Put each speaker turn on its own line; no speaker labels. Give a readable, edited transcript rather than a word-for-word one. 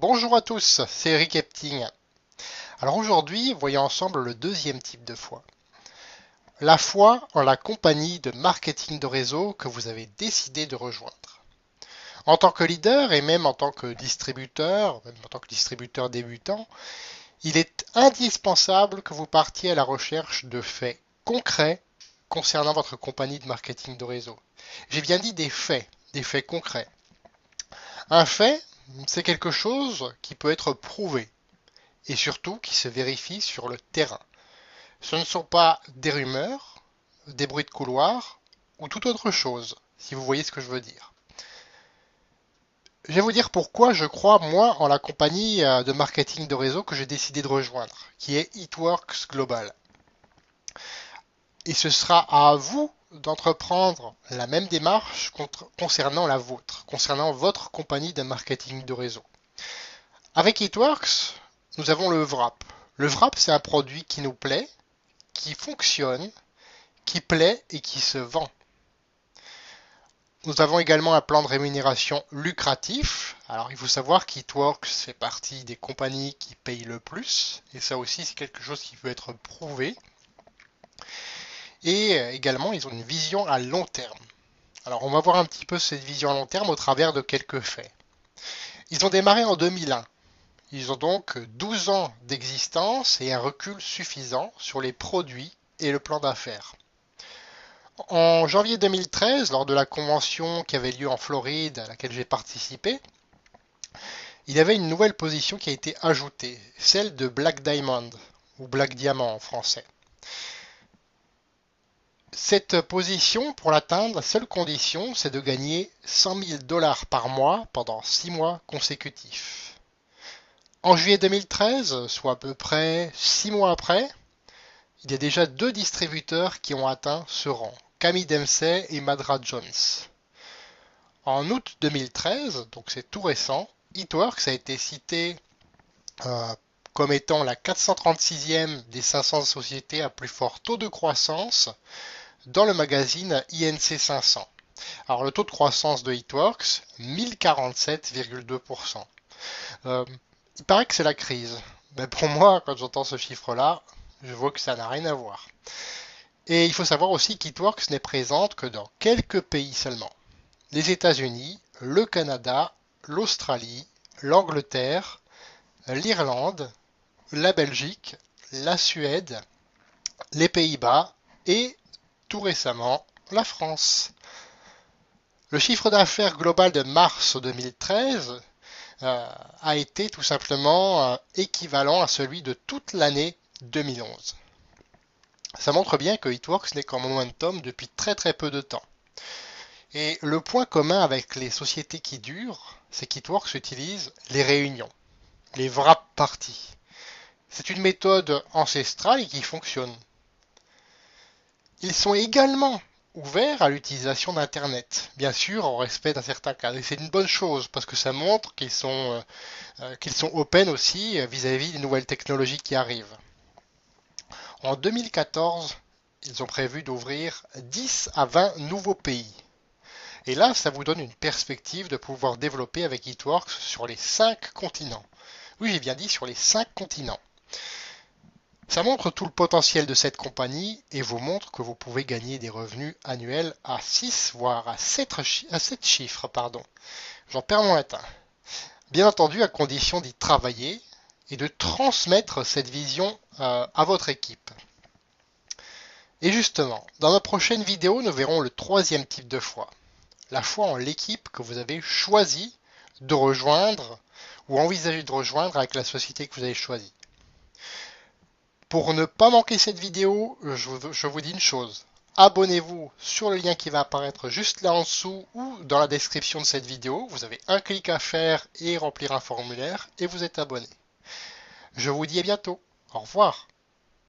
Bonjour à tous, c'est Eric Epting. Alors aujourd'hui, voyons ensemble le deuxième type de foi. La foi en la compagnie de marketing de réseau que vous avez décidé de rejoindre. En tant que leader et même même en tant que distributeur débutant, il est indispensable que vous partiez à la recherche de faits concrets concernant votre compagnie de marketing de réseau. J'ai bien dit des faits concrets. Un fait, c'est quelque chose qui peut être prouvé et surtout qui se vérifie sur le terrain. Ce ne sont pas des rumeurs, des bruits de couloir ou toute autre chose, si vous voyez ce que je veux dire. Je vais vous dire pourquoi je crois, moi, en la compagnie de marketing de réseau que j'ai décidé de rejoindre, qui est It Works Global. Et ce sera à vous d'entreprendre la même démarche concernant la vôtre, concernant votre compagnie de marketing de réseau. Avec It Works, nous avons le WRAP. Le WRAP, c'est un produit qui nous plaît, qui fonctionne, qui plaît et qui se vend. Nous avons également un plan de rémunération lucratif. Alors il faut savoir qu'Itworks fait partie des compagnies qui payent le plus, et ça aussi c'est quelque chose qui peut être prouvé. Et également ils ont une vision à long terme. Alors on va voir un petit peu cette vision à long terme au travers de quelques faits. Ils ont démarré en 2001. Ils ont donc 12 ans d'existence et un recul suffisant sur les produits et le plan d'affaires. En janvier 2013, lors de la convention qui avait lieu en Floride, à laquelle j'ai participé, il y avait une nouvelle position qui a été ajoutée, celle de Black Diamond, ou Black Diamant en français. Cette position, pour l'atteindre, la seule condition, c'est de gagner 100 000 dollars par mois pendant 6 mois consécutifs. En juillet 2013, soit à peu près 6 mois après, il y a déjà deux distributeurs qui ont atteint ce rang, Kami Dempsey et Madra Jones. En août 2013, donc c'est tout récent, It Works a été cité euh, comme étant la 436e des 500 sociétés à plus fort taux de croissance dans le magazine INC 500. Alors le taux de croissance de It Works, 1047,2%. Il paraît que c'est la crise. Mais pour moi, quand j'entends ce chiffre-là, je vois que ça n'a rien à voir. Et il faut savoir aussi qu'It Works n'est présente que dans quelques pays seulement. Les États-Unis, le Canada, l'Australie, l'Angleterre, l'Irlande, la Belgique, la Suède, les Pays-Bas et tout récemment la France. Le chiffre d'affaires global de mars 2013 a été tout simplement équivalent à celui de toute l'année 2011. Ça montre bien que It Works n'est qu'en momentum depuis très très peu de temps. Et le point commun avec les sociétés qui durent, c'est qu'It Works utilise les réunions, les wrap parties. C'est une méthode ancestrale et qui fonctionne. Ils sont également ouverts à l'utilisation d'Internet, bien sûr en respect d'un certain cadre. Et c'est une bonne chose parce que ça montre qu'ils sont open aussi vis-à-vis des nouvelles technologies qui arrivent. En 2014, ils ont prévu d'ouvrir 10 à 20 nouveaux pays. Et là, ça vous donne une perspective de pouvoir développer avec It Works sur les 5 continents. Oui, j'ai bien dit sur les 5 continents. Ça montre tout le potentiel de cette compagnie et vous montre que vous pouvez gagner des revenus annuels à 6 voire à 7 chiffres. J'en perds mon latin. Bien entendu, à condition d'y travailler et de transmettre cette vision à votre équipe. Et justement, dans notre prochaine vidéo, nous verrons le troisième type de foi. La foi en l'équipe que vous avez choisi de rejoindre ou envisagé de rejoindre avec la société que vous avez choisie. Pour ne pas manquer cette vidéo, je vous dis une chose. Abonnez-vous sur le lien qui va apparaître juste là en dessous ou dans la description de cette vidéo. Vous avez un clic à faire et remplir un formulaire et vous êtes abonné. Je vous dis à bientôt. Au revoir.